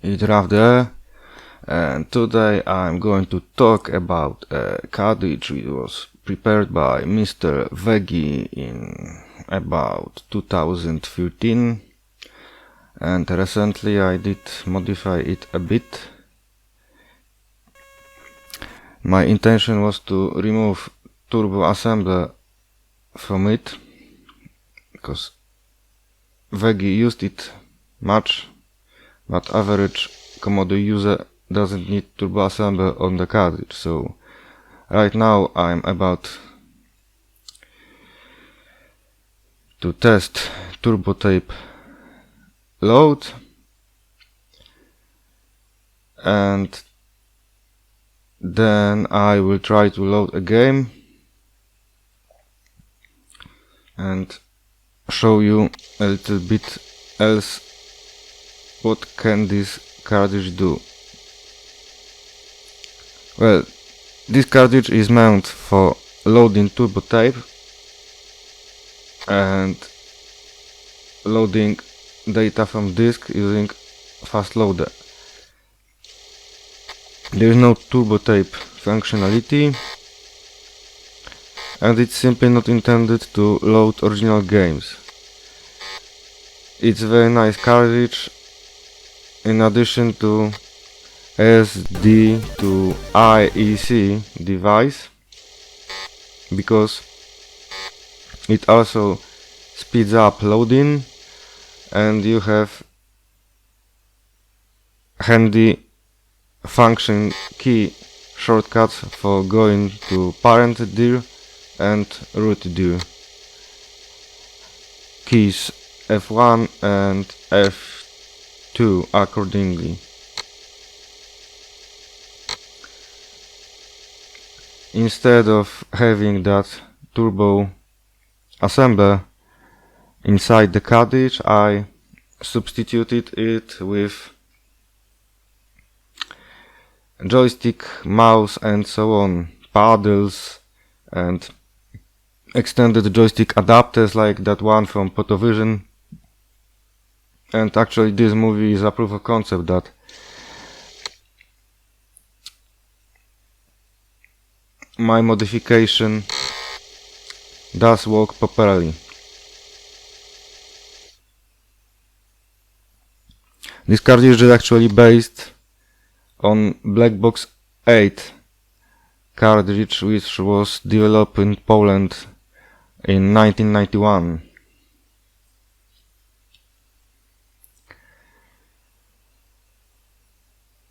It's Raf there, and today I'm going to talk about a cartridge which was prepared by Mr. Veggie in about 2013, and recently I did modify it a bit. My intention was to remove turbo assembler from it, because Veggie used it much, but average commodity user doesn't need turbo assembler on the cartridge. So right now I'm about to test turbo tape load, and then I will try to load a game and show you a little bit else what can this cartridge do. Well, this cartridge is meant for loading turbo tape and loading data from disk using fast loader. There is no turbo tape functionality, and it's simply not intended to load original games. It's a very nice cartridge in addition to SD2IEC device, because it also speeds up loading, and you have handy function key shortcuts for going to parent dir and root dir. Keys F1 and F2 accordingly. Instead of having that turbo assembler inside the cartridge, I substituted it with joystick, mouse and so on, paddles and extended joystick adapters like that one from Photovision. And actually this movie is a proof of concept that my modification does work properly. This cartridge is actually based on Black Box 8 cartridge, which was developed in Poland in 1991.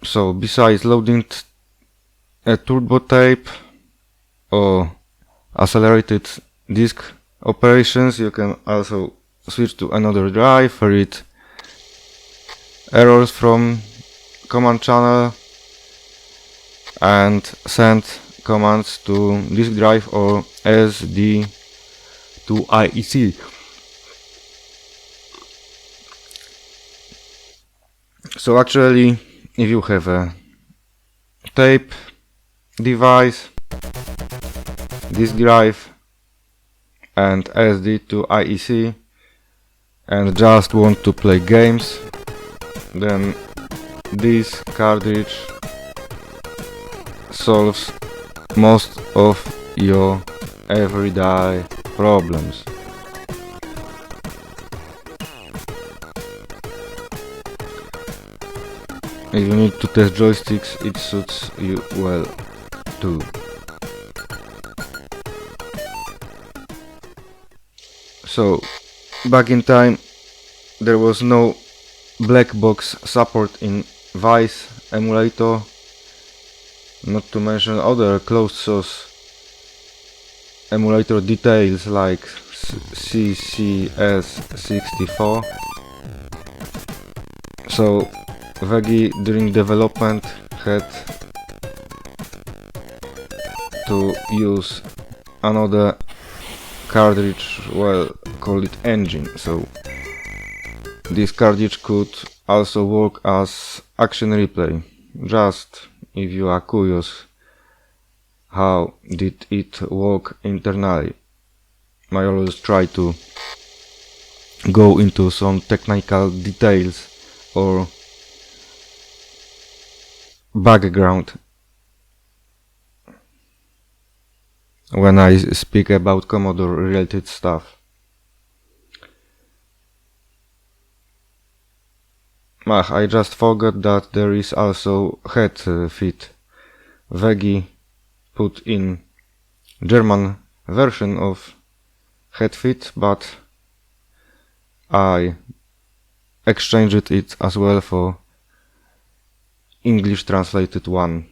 So besides loading a turbo tape or accelerated disk operations, you can also switch to another drive, read errors from command channel and send commands to disk drive or SD2IEC. So actually, if you have a tape device, disk drive and SD2IEC and just want to play games, then this cartridge solves most of your everyday problems. If you need to test joysticks, it suits you well too. So, back in time, there was no black box support in Vice emulator, not to mention other closed source emulator details like CCS64. So Veggie during development had to use another cartridge, well, call it engine. So this cartridge could also work as action replay, just if you are curious how did it work internally. I always try to go into some technical details or background when I speak about Commodore related stuff. I just forgot that there is also head fit. Vegi put in German version of head fit, but I exchanged it as well for English translated one.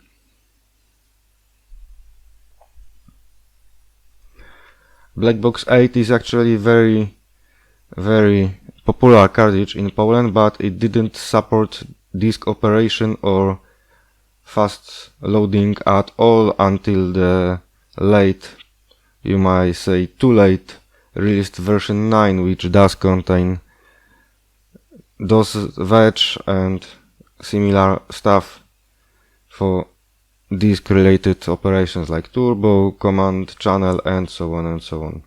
Blackbox 8 is actually very popular cartridge in Poland, but it didn't support disk operation or fast loading at all until the late, you might say too late, released version 9, which does contain DOS Wedge and similar stuff for disk related operations like turbo, command, channel, and so on and so on.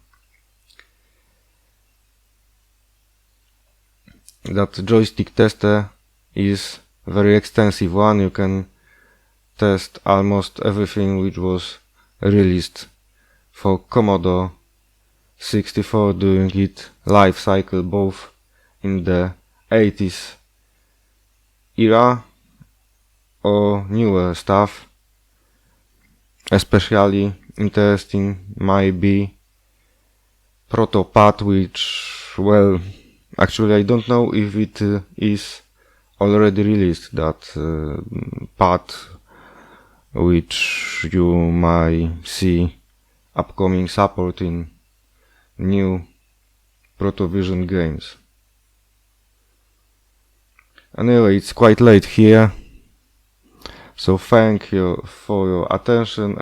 That joystick tester is very extensive one. You can test almost everything which was released for Commodore 64 during its life cycle, both in the 80s era or newer stuff. Especially interesting might be Protopad, which, well, actually I don't know if it is already released, that pad which you might see upcoming support in new Protovision games. Anyway, it's quite late here, so thank you for your attention.